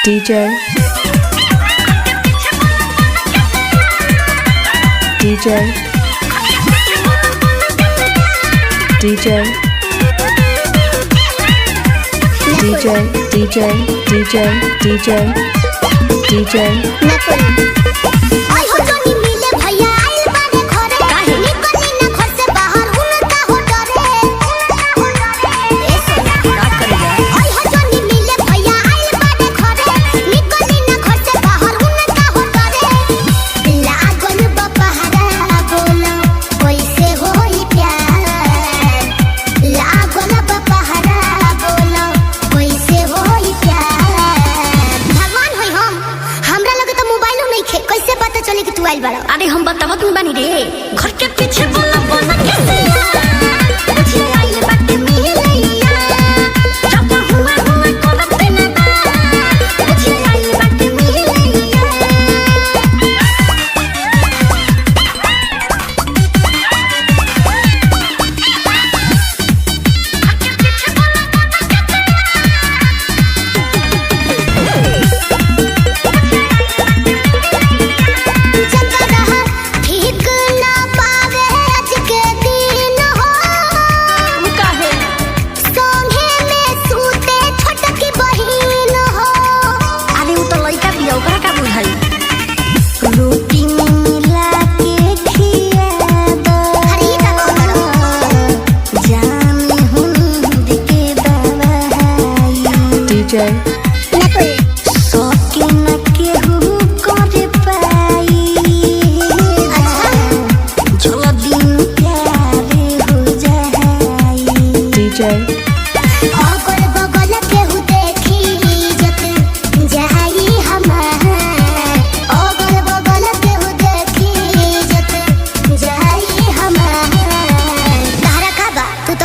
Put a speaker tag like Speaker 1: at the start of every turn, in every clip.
Speaker 1: DJ DJ DJ DJ DJ DJ DJ DJ
Speaker 2: अरे हम बतावत नहीं बानी रे घर के पीछे बोला बोला कैसे मुझे आई बात मिलैया जब हुआ हुआ करते ना मुझे आई बात मिलैया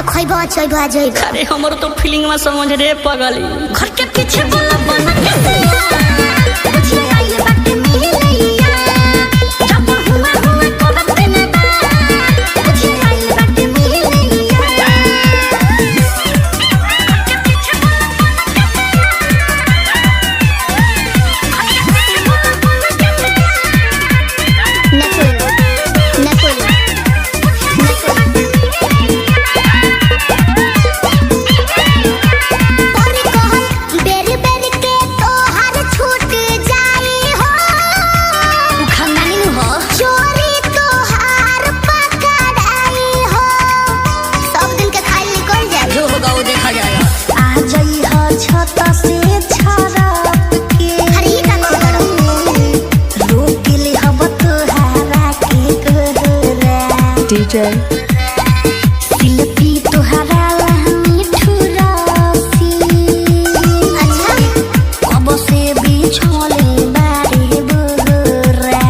Speaker 2: अरे हमारो तो फीलिंग में समझ रे पगली घर के पीछे बोला बोला कैसे मुझे आई बात मिलैया जब हुआ हुआ करते ना मुझे आई बात मिलैया
Speaker 1: DJ
Speaker 2: सिलपी तोहरा मिठुरासी अच्छा कब से बिछोले बारे बोरा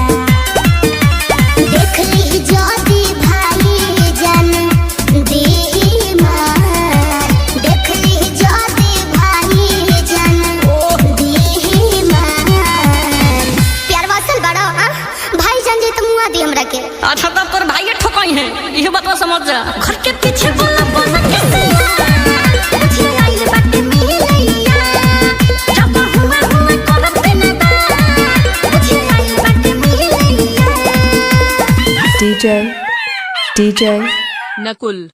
Speaker 2: देख ली ज्योति भाई जान दीमा देख ली ज्योति भाई जान दीमा प्यार वासल बड़ा भाई जान जे तुम मुआ दी हमरा के अच्छा तब तोर भाई ठोकाई है ये बात समझ जा घर के पीछे बोला बोला कैसे मुझे आई बात मिलैया जब हुआ हुआ करते ना मुझे आई बात मिलैया
Speaker 1: DJ DJ
Speaker 3: नकुल।